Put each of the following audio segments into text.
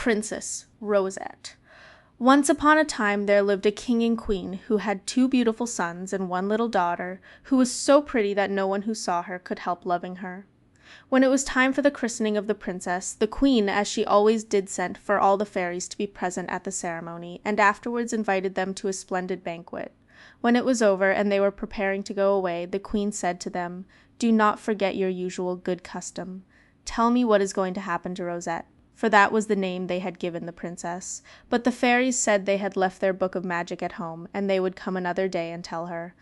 Princess Rosette. Once upon a time there lived a king and queen who had 2 beautiful sons and 1 little daughter, who was so pretty that no one who saw her could help loving her. When it was time for the christening of the princess, the queen, as she always did, sent for all the fairies to be present at the ceremony, and afterwards invited them to a splendid banquet. When it was over, and they were preparing to go away, the queen said to them, "Do not forget your usual good custom. Tell me what is going to happen to Rosette," for that was the name they had given the princess. But the fairies said they had left their book of magic at home, and they would come another day and tell her.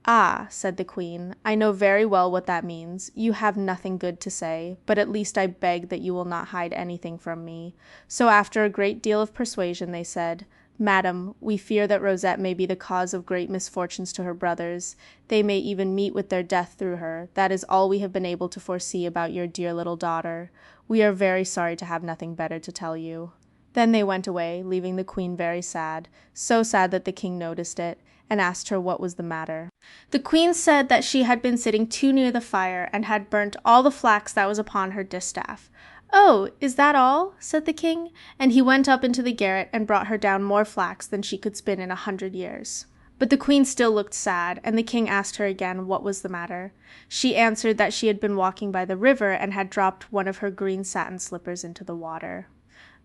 "Ah," said the queen, "I know very well what that means. You have nothing good to say, but at least I beg that you will not hide anything from me." So after a great deal of persuasion they said, "Madam, we fear that Rosette may be the cause of great misfortunes to her brothers. They may even meet with their death through her. That is all we have been able to foresee about your dear little daughter. We are very sorry to have nothing better to tell you." Then they went away, leaving the queen very sad, so sad that the king noticed it, and asked her what was the matter. The queen said that she had been sitting too near the fire, and had burnt all the flax that was upon her distaff. "Oh, is that all?" said the king, and he went up into the garret and brought her down more flax than she could spin in 100 years. But the queen still looked sad, and the king asked her again what was the matter. She answered that she had been walking by the river, and had dropped one of her green satin slippers into the water.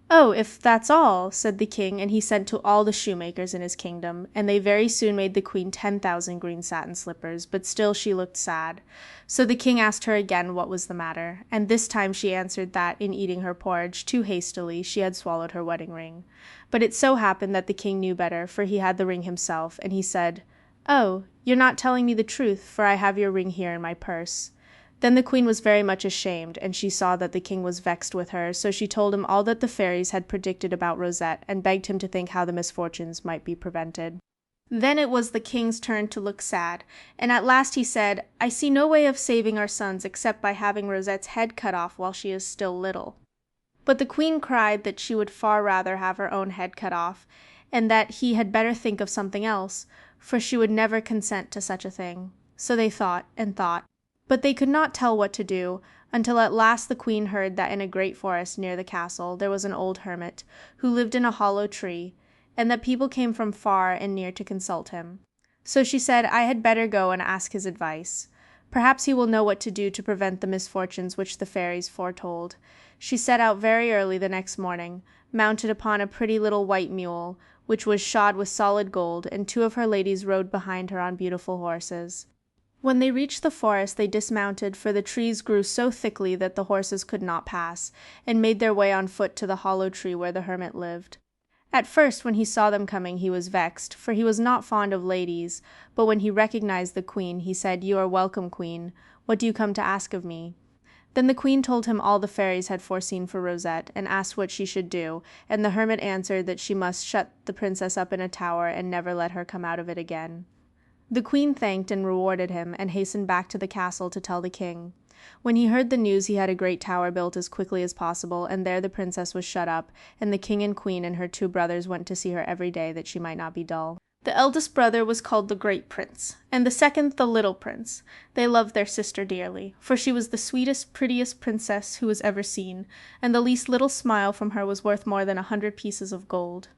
"Oh, if that's all," said the king, and he sent to all the shoemakers in his kingdom, and they very soon made the queen 10,000 green satin slippers, but still she looked sad. So the king asked her again what was the matter, and this time she answered that, in eating her porridge too hastily, she had swallowed her wedding ring. But it so happened that the king knew better, for he had the ring himself, and he said, "Oh, you're not telling me the truth, for I have your ring here in my purse." Then the queen was very much ashamed, and she saw that the king was vexed with her, so she told him all that the fairies had predicted about Rosette, and begged him to think how the misfortunes might be prevented. Then it was the king's turn to look sad, and at last he said, "I see no way of saving our sons except by having Rosette's head cut off while she is still little." But the queen cried that she would far rather have her own head cut off, and that he had better think of something else, for she would never consent to such a thing. So they thought and thought, but they could not tell what to do, until at last the queen heard that in a great forest near the castle there was an old hermit, who lived in a hollow tree, and that people came from far and near to consult him. So she said I had better go and ask his advice. Perhaps he will know what to do to prevent the misfortunes which the fairies foretold. She set out very early the next morning, mounted upon a pretty little white mule, which was shod with solid gold, and 2 of her ladies rode behind her on beautiful horses. When they reached the forest they dismounted, for the trees grew so thickly that the horses could not pass, and made their way on foot to the hollow tree where the hermit lived. At first, when he saw them coming, he was vexed, for he was not fond of ladies, but when he recognized the queen, he said, "You are welcome, queen. What do you come to ask of me?" Then the queen told him all the fairies had foreseen for Rosette, and asked what she should do, and the hermit answered that she must shut the princess up in a tower and never let her come out of it again. The queen thanked and rewarded him, and hastened back to the castle to tell the king. When he heard the news he had a great tower built as quickly as possible, and there the princess was shut up, and the king and queen and her 2 brothers went to see her every day, that she might not be dull. The eldest brother was called the Great Prince, and the second the Little Prince. They loved their sister dearly, for she was the sweetest, prettiest princess who was ever seen, and the least little smile from her was worth more than 100 pieces of gold.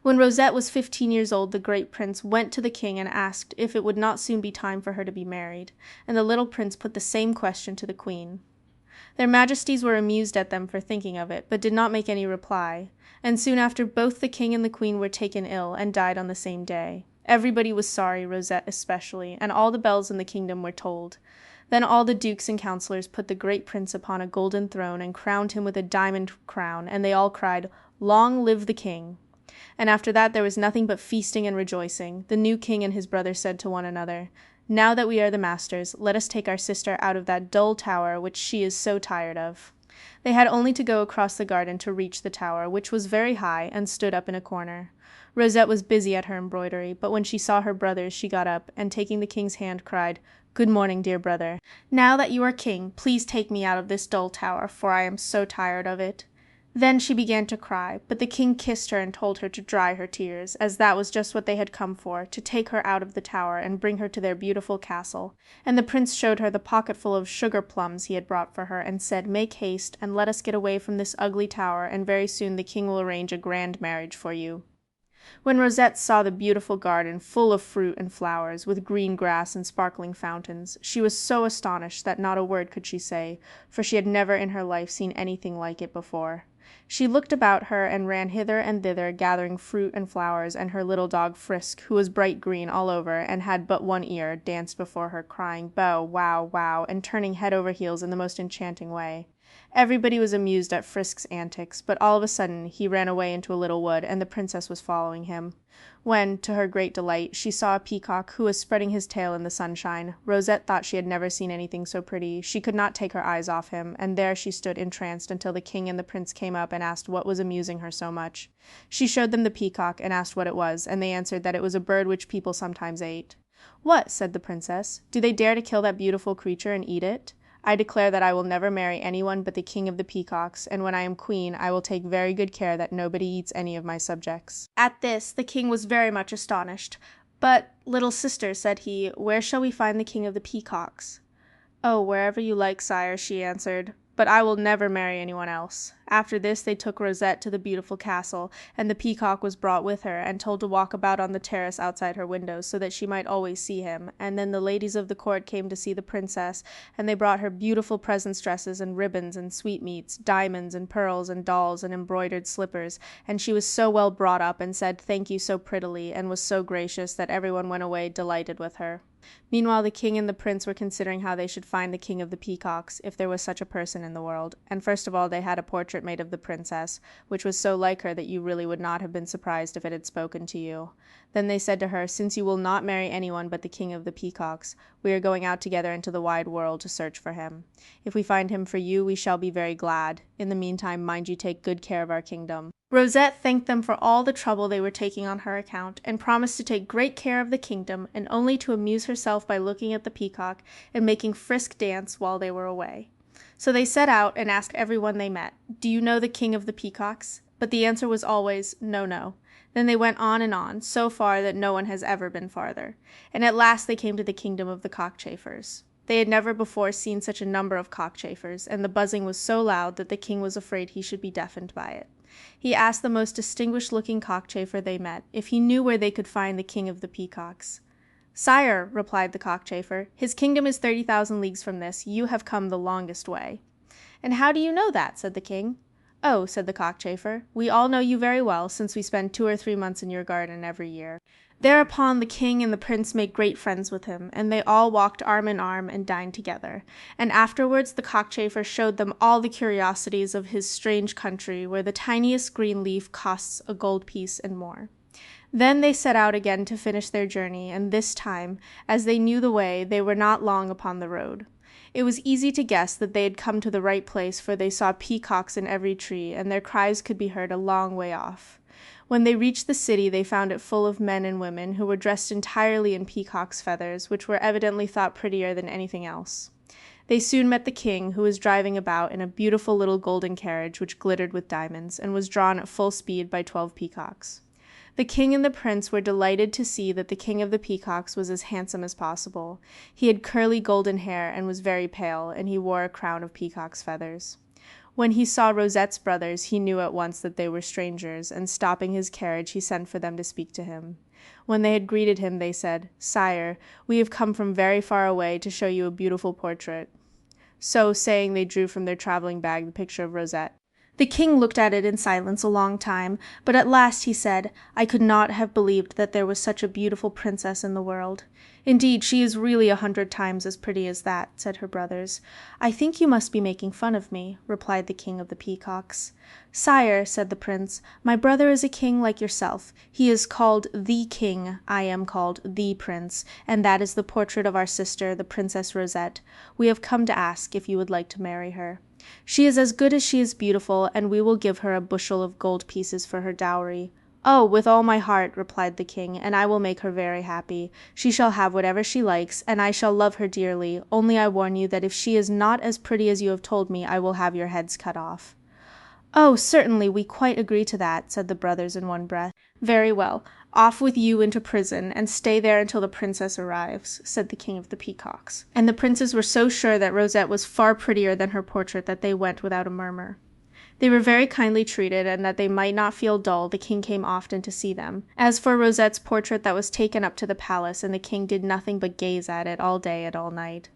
When Rosette was 15 years old, the Great Prince went to the king and asked if it would not soon be time for her to be married, and the little prince put the same question to the queen. Their majesties were amused at them for thinking of it, but did not make any reply, and soon after both the king and the queen were taken ill, and died on the same day. Everybody was sorry, Rosette especially, and all the bells in the kingdom were tolled. Then all the dukes and councillors put the Great Prince upon a golden throne, and crowned him with a diamond crown, and they all cried, "Long live the king!" And after that there was nothing but feasting and rejoicing. The new king and his brother said to one another, "Now that we are the masters, let us take our sister out of that dull tower which she is so tired of." They had only to go across the garden to reach the tower, which was very high, and stood up in a corner. Rosette was busy at her embroidery, but when she saw her brothers she got up, and taking the king's hand cried, "Good morning, dear brother. Now that you are king, please take me out of this dull tower, for I am so tired of it." Then she began to cry, but the king kissed her and told her to dry her tears, as that was just what they had come for, to take her out of the tower and bring her to their beautiful castle. And the prince showed her the pocketful of sugar plums he had brought for her, and said, "Make haste, and let us get away from this ugly tower, and very soon the king will arrange a grand marriage for you." When Rosette saw the beautiful garden full of fruit and flowers, with green grass and sparkling fountains, she was so astonished that not a word could she say, for she had never in her life seen anything like it before. She looked about her and ran hither and thither, gathering fruit and flowers, and her little dog Frisk, who was bright green all over and had but one ear, danced before her, crying "Bow, wow, wow," and turning head over heels in the most enchanting way. Everybody was amused at Frisk's antics, but all of a sudden he ran away into a little wood, and the princess was following him. When, to her great delight, she saw a peacock who was spreading his tail in the sunshine, Rosette thought she had never seen anything so pretty. She could not take her eyes off him, and there she stood entranced until the king and the prince came up and asked what was amusing her so much. She showed them the peacock and asked what it was, and they answered that it was a bird which people sometimes ate. "What?" said the princess. "Do they dare to kill that beautiful creature and eat it? I declare that I will never marry anyone but the king of the peacocks, and when I am queen I will take very good care that nobody eats any of my subjects." At this the king was very much astonished. "But, little sister," said he, "where shall we find the king of the peacocks?" "Oh, wherever you like, sire," she answered, "but I will never marry anyone else." After this they took Rosette to the beautiful castle, and the peacock was brought with her, and told to walk about on the terrace outside her windows, so that she might always see him. And then the ladies of the court came to see the princess, and they brought her beautiful presents, dresses and ribbons and sweetmeats, diamonds and pearls and dolls and embroidered slippers, and she was so well brought up, and said thank you so prettily, and was so gracious, that everyone went away delighted with her. Meanwhile the king and the prince were considering how they should find the king of the peacocks, if there was such a person in the world, and first of all they had a portrait made of the princess, which was so like her that you really would not have been surprised if it had spoken to you. Then they said to her, "Since you will not marry anyone but the king of the peacocks, we are going out together into the wide world to search for him. If we find him for you, we shall be very glad. In the meantime, mind you take good care of our kingdom." Rosette thanked them for all the trouble they were taking on her account, and promised to take great care of the kingdom, and only to amuse herself by looking at the peacock and making Frisk dance while they were away. So they set out and asked everyone they met, "Do you know the king of the peacocks?" But the answer was always, "No, no." Then they went on, so far that no one has ever been farther, and at last they came to the kingdom of the cockchafers. They had never before seen such a number of cockchafers, and the buzzing was so loud that the king was afraid he should be deafened by it. He asked the most distinguished-looking cockchafer they met if he knew where they could find the king of the peacocks. "Sire," replied the cockchafer, "his kingdom is 30,000 leagues from this. You have come the longest way." "And how do you know that?" said the king. "Oh," said the cockchafer, "we all know you very well, since we spend 2 or 3 months in your garden every year." Thereupon the king and the prince made great friends with him, and they all walked arm in arm and dined together, and afterwards the cockchafer showed them all the curiosities of his strange country, where the tiniest green leaf costs a gold piece and more. Then they set out again to finish their journey, and this time, as they knew the way, they were not long upon the road. It was easy to guess that they had come to the right place, for they saw peacocks in every tree, and their cries could be heard a long way off. When they reached the city they found it full of men and women who were dressed entirely in peacock's feathers, which were evidently thought prettier than anything else. They soon met the king, who was driving about in a beautiful little golden carriage which glittered with diamonds, and was drawn at full speed by 12 peacocks. The king and the prince were delighted to see that the king of the peacocks was as handsome as possible. He had curly golden hair and was very pale, and he wore a crown of peacock's feathers. When he saw Rosette's brothers, he knew at once that they were strangers, and stopping his carriage, he sent for them to speak to him. When they had greeted him, they said, "Sire, we have come from very far away to show you a beautiful portrait." So saying, they drew from their traveling bag the picture of Rosette. The king looked at it in silence a long time, but at last he said, "I could not have believed that there was such a beautiful princess in the world." "Indeed, she is really 100 times as pretty as that," said her brothers. "I think you must be making fun of me," replied the king of the peacocks. "Sire," said the prince, "my brother is a king like yourself. He is called the king, I am called the prince, and that is the portrait of our sister, the Princess Rosette. We have come to ask if you would like to marry her. She is as good as she is beautiful, and we will give her a bushel of gold pieces for her dowry." "Oh, with all my heart," replied the king, "and I will make her very happy. She shall have whatever she likes, and I shall love her dearly, only I warn you that if she is not as pretty as you have told me, I will have your heads cut off." "Oh, certainly, we quite agree to that," said the brothers in one breath. "Very well, off with you into prison, and stay there until the princess arrives," said the King of the Peacocks. And the princes were so sure that Rosette was far prettier than her portrait that they went without a murmur. They were very kindly treated, and that they might not feel dull, the king came often to see them. As for Rosette's portrait, that was taken up to the palace, and the king did nothing but gaze at it all day and all night.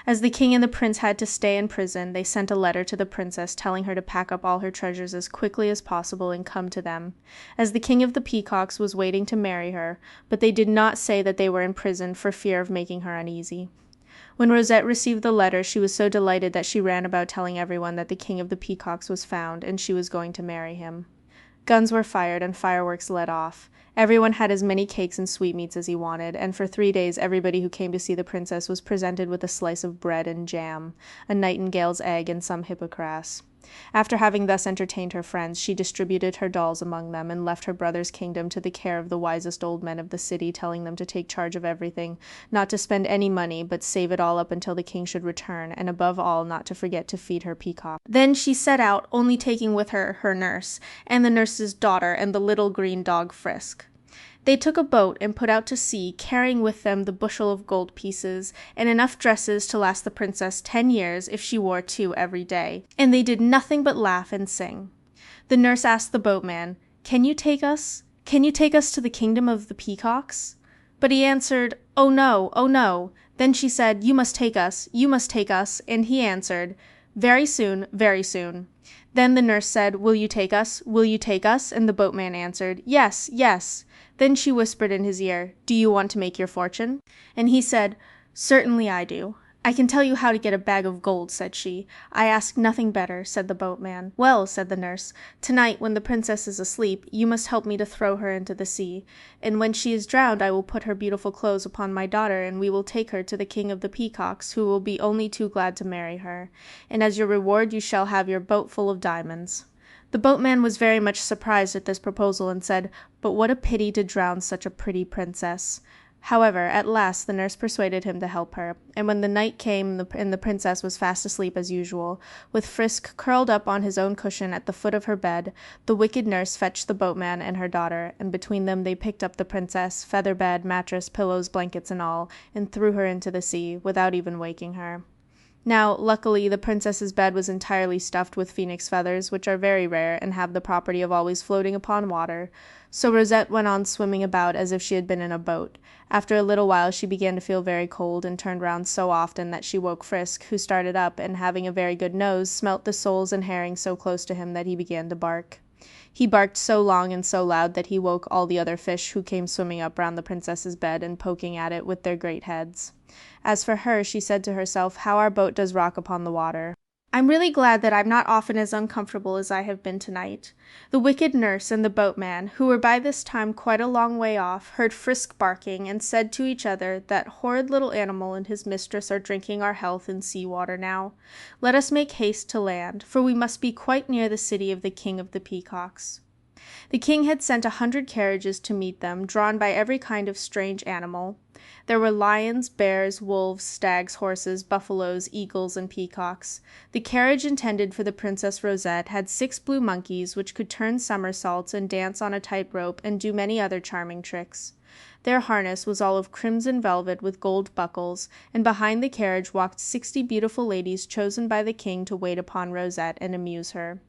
As the king and the prince had to stay in prison, they sent a letter to the princess telling her to pack up all her treasures as quickly as possible and come to them, as the King of the Peacocks was waiting to marry her, but they did not say that they were in prison for fear of making her uneasy. When Rosette received the letter, she was so delighted that she ran about telling everyone that the King of the Peacocks was found, and she was going to marry him. Guns were fired and fireworks let off. Everyone had as many cakes and sweetmeats as he wanted, and for 3 days everybody who came to see the princess was presented with a slice of bread and jam, a nightingale's egg, and some hippocras. After having thus entertained her friends, she distributed her dolls among them, and left her brother's kingdom to the care of the wisest old men of the city, telling them to take charge of everything, not to spend any money, but save it all up until the king should return, and above all not to forget to feed her peacock. Then she set out, only taking with her her nurse, and the nurse's daughter, and the little green dog Frisk. They took a boat and put out to sea, carrying with them the bushel of gold pieces, and enough dresses to last the princess 10 years if she wore 2 every day, and they did nothing but laugh and sing. The nurse asked the boatman, "Can you take us? Can you take us to the kingdom of the peacocks?" But he answered, "Oh no, oh no." Then she said, "You must take us, you must take us," and he answered, "Very soon, very soon." Then the nurse said, "Will you take us? Will you take us?" And the boatman answered, "Yes, yes." Then she whispered in his ear, "Do you want to make your fortune?" And he said, "Certainly I do." "I can tell you how to get a bag of gold," said she. "I ask nothing better," said the boatman. "Well," said the nurse, "tonight, when the princess is asleep, you must help me to throw her into the sea, and when she is drowned I will put her beautiful clothes upon my daughter, and we will take her to the King of the Peacocks, who will be only too glad to marry her, and as your reward you shall have your boat full of diamonds." The boatman was very much surprised at this proposal, and said, "But what a pity to drown such a pretty princess." However, at last the nurse persuaded him to help her, and when the night came and the princess was fast asleep as usual, with Frisk curled up on his own cushion at the foot of her bed, the wicked nurse fetched the boatman and her daughter, and between them they picked up the princess, feather bed, mattress, pillows, blankets, and all, and threw her into the sea, without even waking her. Now, luckily, the princess's bed was entirely stuffed with phoenix feathers, which are very rare, and have the property of always floating upon water, so Rosette went on swimming about as if she had been in a boat. After a little while she began to feel very cold, and turned round so often that she woke Frisk, who started up, and having a very good nose, smelt the soles and herrings so close to him that he began to bark. He barked so long and so loud that he woke all the other fish, who came swimming up round the princess's bed and poking at it with their great heads. As for her, she said to herself, "How our boat does rock upon the water. I'm really glad that I'm not often as uncomfortable as I have been tonight." The wicked nurse and the boatman, who were by this time quite a long way off, heard Frisk barking, and said to each other, "That horrid little animal and his mistress are drinking our health in sea water now. Let us make haste to land, for we must be quite near the city of the King of the Peacocks." The king had sent 100 carriages to meet them, drawn by every kind of strange animal. There were lions, bears, wolves, stags, horses, buffaloes, eagles, and peacocks. The carriage intended for the Princess Rosette had 6 blue monkeys which could turn somersaults and dance on a tight rope and do many other charming tricks. Their harness was all of crimson velvet with gold buckles, and behind the carriage walked 60 beautiful ladies chosen by the king to wait upon Rosette and amuse her.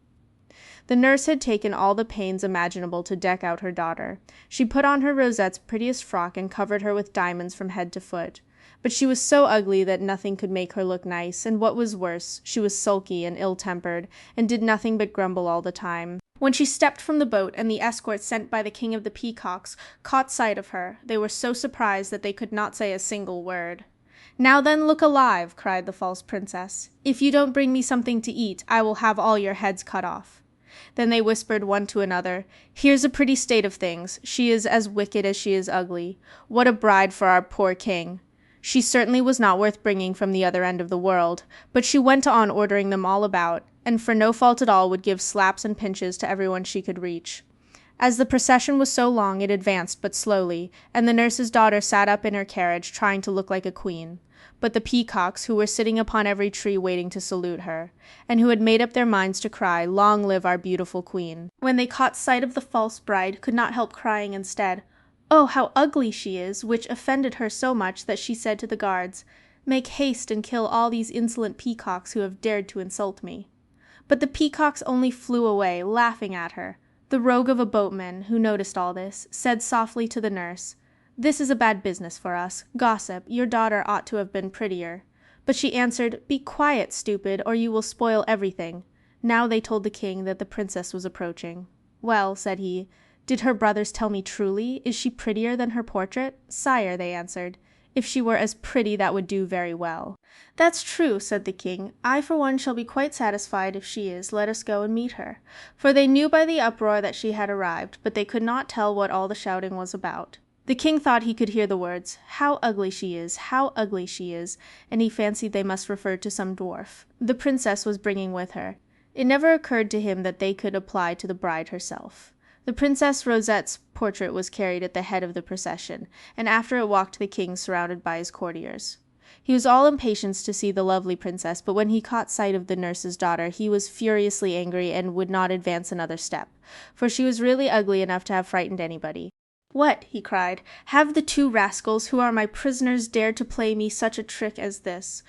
The nurse had taken all the pains imaginable to deck out her daughter. She put on her Rosette's prettiest frock and covered her with diamonds from head to foot. But she was so ugly that nothing could make her look nice, and what was worse, she was sulky and ill-tempered, and did nothing but grumble all the time. When she stepped from the boat and the escort sent by the King of the Peacocks caught sight of her, they were so surprised that they could not say a single word. "Now then, look alive!" cried the false princess. "If you don't bring me something to eat, I will have all your heads cut off." Then they whispered one to another, "Here's a pretty state of things. She is as wicked as she is ugly. What a bride for our poor king! She certainly was not worth bringing from the other end of the world." But she went on ordering them all about, and for no fault at all would give slaps and pinches to everyone she could reach. As the procession was so long, it advanced but slowly, and the nurse's daughter sat up in her carriage, trying to look like a queen. but the peacocks, who were sitting upon every tree waiting to salute her, and who had made up their minds to cry, "Long live our beautiful queen," when they caught sight of the false bride, could not help crying instead, "Oh, how ugly she is!" which offended her so much that she said to the guards, "Make haste and kill all these insolent peacocks who have dared to insult me." But the peacocks only flew away, laughing at her. The rogue of a boatman, who noticed all this, said softly to the nurse, "This is a bad business for us. Gossip, your daughter ought to have been prettier." But she answered, "Be quiet, stupid, or you will spoil everything." Now they told the king that the princess was approaching. "Well," said he, "did her brothers tell me truly? Is she prettier than her portrait?" "Sire," they answered, "if she were as pretty that would do very well." "That's true," said the king. "I for one shall be quite satisfied if she is. Let us go and meet her." For they knew by the uproar that she had arrived, but they could not tell what all the shouting was about. The king thought he could hear the words, "How ugly she is! How ugly she is!" and he fancied they must refer to some dwarf. The princess was bringing with her. It never occurred to him that they could apply to the bride herself. The Princess Rosette's portrait was carried at the head of the procession, and after it walked the king surrounded by his courtiers. He was all impatience to see the lovely princess, but when he caught sight of the nurse's daughter he was furiously angry and would not advance another step, for she was really ugly enough to have frightened anybody. "What!" he cried, "have the two rascals, who are my prisoners, dared to play me such a trick as this?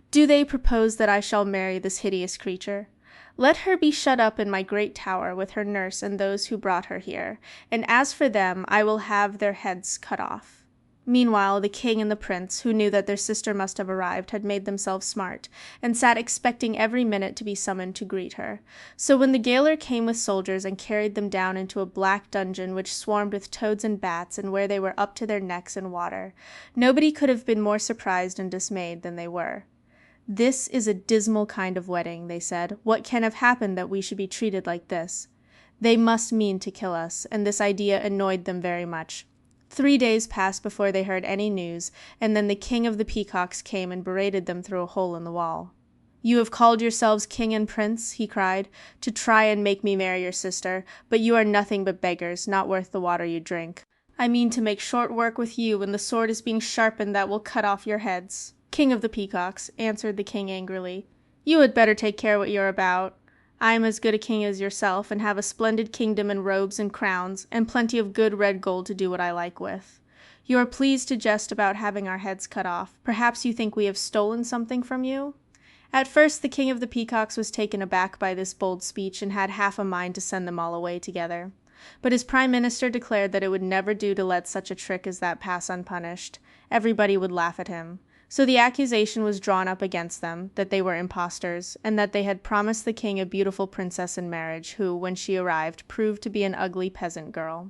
Do they propose that I shall marry this hideous creature? Let her be shut up in my great tower with her nurse and those who brought her here, and as for them, I will have their heads cut off." Meanwhile, the king and the prince, who knew that their sister must have arrived, had made themselves smart, and sat expecting every minute to be summoned to greet her. So when the gaoler came with soldiers and carried them down into a black dungeon which swarmed with toads and bats, and where they were up to their necks in water, nobody could have been more surprised and dismayed than they were. "This is a dismal kind of wedding," they said. "What can have happened that we should be treated like this?" They must mean to kill us, and this idea annoyed them very much. 3 days passed before they heard any news, and then the king of the peacocks came and berated them through a hole in the wall. "You have called yourselves king and prince," he cried, "to try and make me marry your sister, but you are nothing but beggars, not worth the water you drink. I mean to make short work with you, and the sword is being sharpened that will cut off your heads." "King of the peacocks," answered the king angrily, "you had better take care what you're about. I am as good a king as yourself, and have a splendid kingdom and robes and crowns, and plenty of good red gold to do what I like with. You are pleased to jest about having our heads cut off. Perhaps you think we have stolen something from you?" At first the king of the peacocks was taken aback by this bold speech, and had half a mind to send them all away together. But his prime minister declared that it would never do to let such a trick as that pass unpunished. Everybody would laugh at him. So the accusation was drawn up against them, that they were impostors, and that they had promised the king a beautiful princess in marriage, who, when she arrived, proved to be an ugly peasant girl.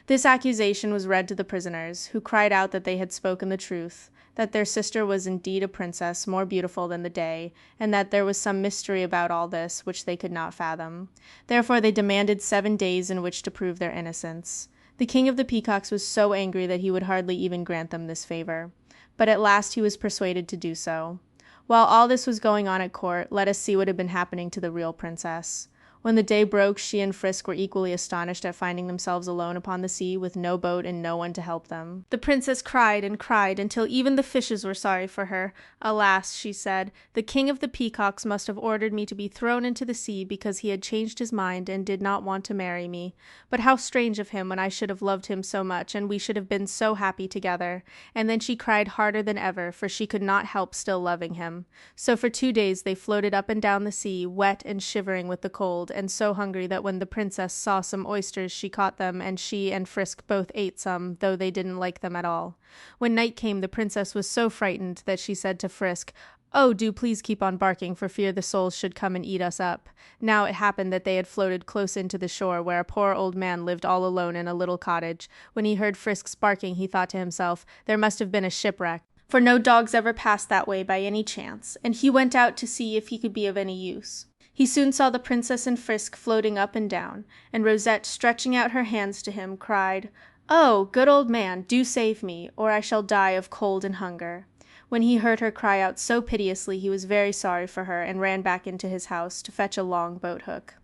This accusation was read to the prisoners, who cried out that they had spoken the truth, that their sister was indeed a princess more beautiful than the day, and that there was some mystery about all this which they could not fathom. Therefore they demanded 7 days in which to prove their innocence. The king of the peacocks was so angry that he would hardly even grant them this favor. But at last he was persuaded to do so. While all this was going on at court, let us see what had been happening to the real princess. When the day broke, she and Frisk were equally astonished at finding themselves alone upon the sea, with no boat and no one to help them. The princess cried and cried until even the fishes were sorry for her. "Alas," she said, "the king of the peacocks must have ordered me to be thrown into the sea because he had changed his mind and did not want to marry me. But how strange of him, when I should have loved him so much, and we should have been so happy together." And then she cried harder than ever, for she could not help still loving him. So for 2 days they floated up and down the sea, wet and shivering with the cold, and so hungry that when the princess saw some oysters she caught them, and she and Frisk both ate some, though they didn't like them at all. When night came the princess was so frightened that she said to Frisk, "Oh, do please keep on barking, for fear the souls should come and eat us up." Now it happened that they had floated close into the shore, where a poor old man lived all alone in a little cottage. When he heard Frisk's barking he thought to himself, there must have been a shipwreck, for no dogs ever passed that way by any chance, and he went out to see if he could be of any use. He soon saw the princess and Frisk floating up and down, and Rosette, stretching out her hands to him, cried, "Oh, good old man, do save me, or I shall die of cold and hunger." When he heard her cry out so piteously he was very sorry for her, and ran back into his house to fetch a long boat hook.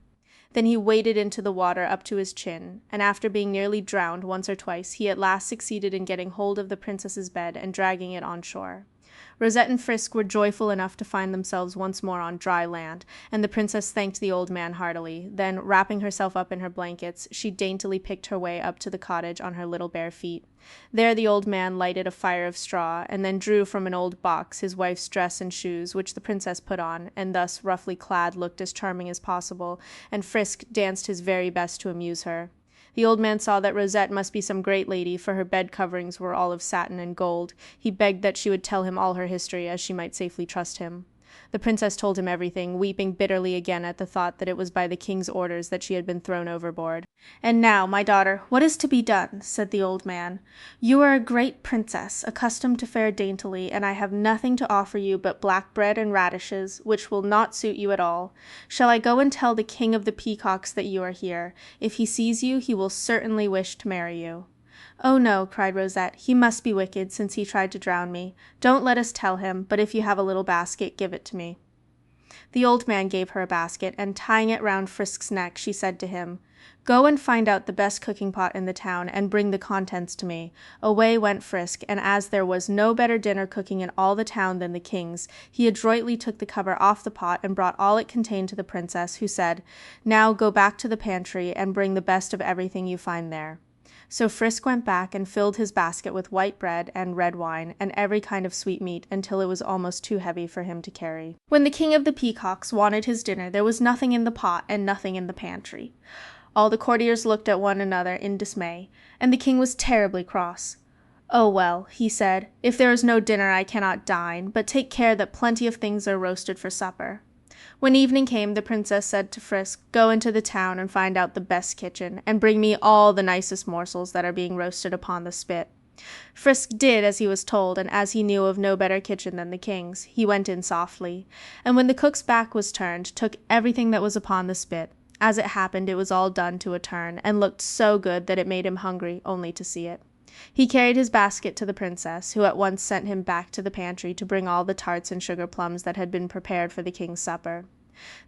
Then he waded into the water up to his chin, and after being nearly drowned once or twice, he at last succeeded in getting hold of the princess's bed and dragging it on shore. Rosette and Frisk were joyful enough to find themselves once more on dry land, and the princess thanked the old man heartily. Then, wrapping herself up in her blankets, she daintily picked her way up to the cottage on her little bare feet. There the old man lighted a fire of straw, and then drew from an old box his wife's dress and shoes, which the princess put on, and thus roughly clad looked as charming as possible, and Frisk danced his very best to amuse her. The old man saw that Rosette must be some great lady, for her bed coverings were all of satin and gold. He begged that she would tell him all her history, as she might safely trust him. The princess told him everything, weeping bitterly again at the thought that it was by the king's orders that she had been thrown overboard. "And now, my daughter, what is to be done?" said the old man. "You are a great princess, accustomed to fare daintily, and I have nothing to offer you but black bread and radishes, which will not suit you at all. Shall I go and tell the king of the peacocks that you are here? If he sees you, he will certainly wish to marry you." "Oh, no," cried Rosette, "he must be wicked, since he tried to drown me. Don't let us tell him, but if you have a little basket, give it to me." The old man gave her a basket, and tying it round Frisk's neck, she said to him, "Go and find out the best cooking pot in the town, and bring the contents to me." Away went Frisk, and as there was no better dinner cooking in all the town than the king's, he adroitly took the cover off the pot and brought all it contained to the princess, who said, "Now go back to the pantry, and bring the best of everything you find there." So Frisk went back and filled his basket with white bread and red wine and every kind of sweetmeat until it was almost too heavy for him to carry. When the king of the peacocks wanted his dinner, there was nothing in the pot and nothing in the pantry. All the courtiers looked at one another in dismay, and the king was terribly cross. "Oh, well," he said, "if there is no dinner I cannot dine, but take care that plenty of things are roasted for supper." When evening came, the princess said to Frisk, "Go into the town and find out the best kitchen, and bring me all the nicest morsels that are being roasted upon the spit." Frisk did as he was told, and as he knew of no better kitchen than the king's, he went in softly, and when the cook's back was turned, took everything that was upon the spit. As it happened, it was all done to a turn, and looked so good that it made him hungry only to see it. He carried his basket to the princess, who at once sent him back to the pantry to bring all the tarts and sugar plums that had been prepared for the king's supper.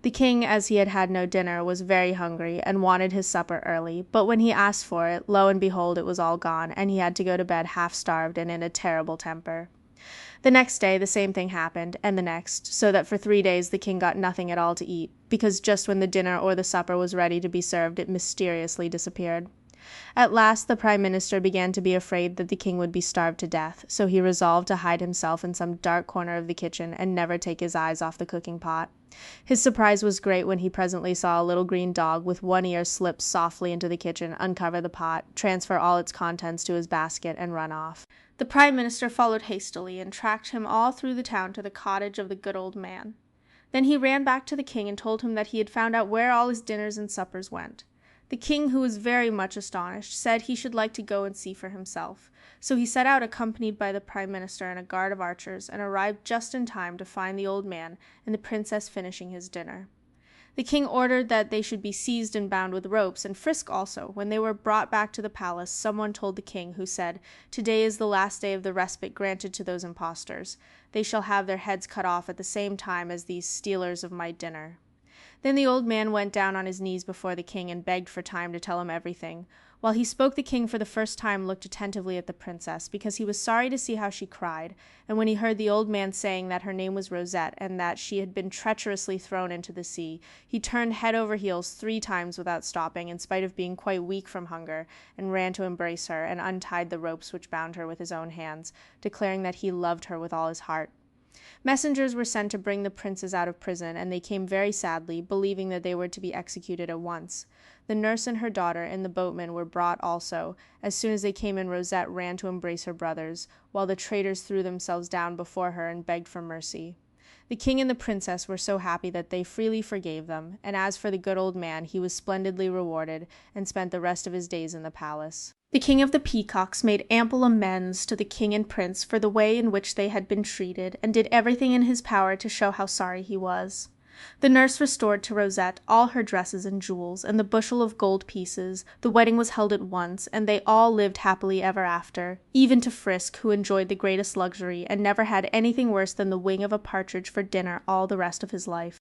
The king, as he had had no dinner, was very hungry, and wanted his supper early, but when he asked for it, lo and behold, it was all gone, and he had to go to bed half-starved and in a terrible temper. The next day the same thing happened, and the next, so that for 3 days the king got nothing at all to eat, because just when the dinner or the supper was ready to be served, it mysteriously disappeared. At last the prime minister began to be afraid that the king would be starved to death, so he resolved to hide himself in some dark corner of the kitchen and never take his eyes off the cooking pot. His surprise was great when he presently saw a little green dog with one ear slip softly into the kitchen, uncover the pot, transfer all its contents to his basket, and run off. The prime minister followed hastily, and tracked him all through the town to the cottage of the good old man. Then he ran back to the king and told him that he had found out where all his dinners and suppers went. The king, who was very much astonished, said he should like to go and see for himself. So he set out accompanied by the prime minister and a guard of archers, and arrived just in time to find the old man and the princess finishing his dinner. The king ordered that they should be seized and bound with ropes, and Frisk also. When they were brought back to the palace, someone told the king, who said, "Today is the last day of the respite granted to those impostors. They shall have their heads cut off at the same time as these stealers of my dinner." Then the old man went down on his knees before the king and begged for time to tell him everything. While he spoke, the king for the first time looked attentively at the princess, because he was sorry to see how she cried, and when he heard the old man saying that her name was Rosette, and that she had been treacherously thrown into the sea, he turned head over heels 3 times without stopping, in spite of being quite weak from hunger, and ran to embrace her, and untied the ropes which bound her with his own hands, declaring that he loved her with all his heart. Messengers were sent to bring the princes out of prison, and they came very sadly, believing that they were to be executed at once. The nurse and her daughter and the boatman were brought also. As soon as they came in, Rosette ran to embrace her brothers, while the traitors threw themselves down before her and begged for mercy. The king and the princess were so happy that they freely forgave them, and as for the good old man, he was splendidly rewarded, and spent the rest of his days in the palace. The king of the peacocks made ample amends to the king and prince for the way in which they had been treated, and did everything in his power to show how sorry he was. The nurse restored to Rosette all her dresses and jewels, and the bushel of gold pieces. The wedding was held at once, and they all lived happily ever after, even to Frisk, who enjoyed the greatest luxury, and never had anything worse than the wing of a partridge for dinner all the rest of his life.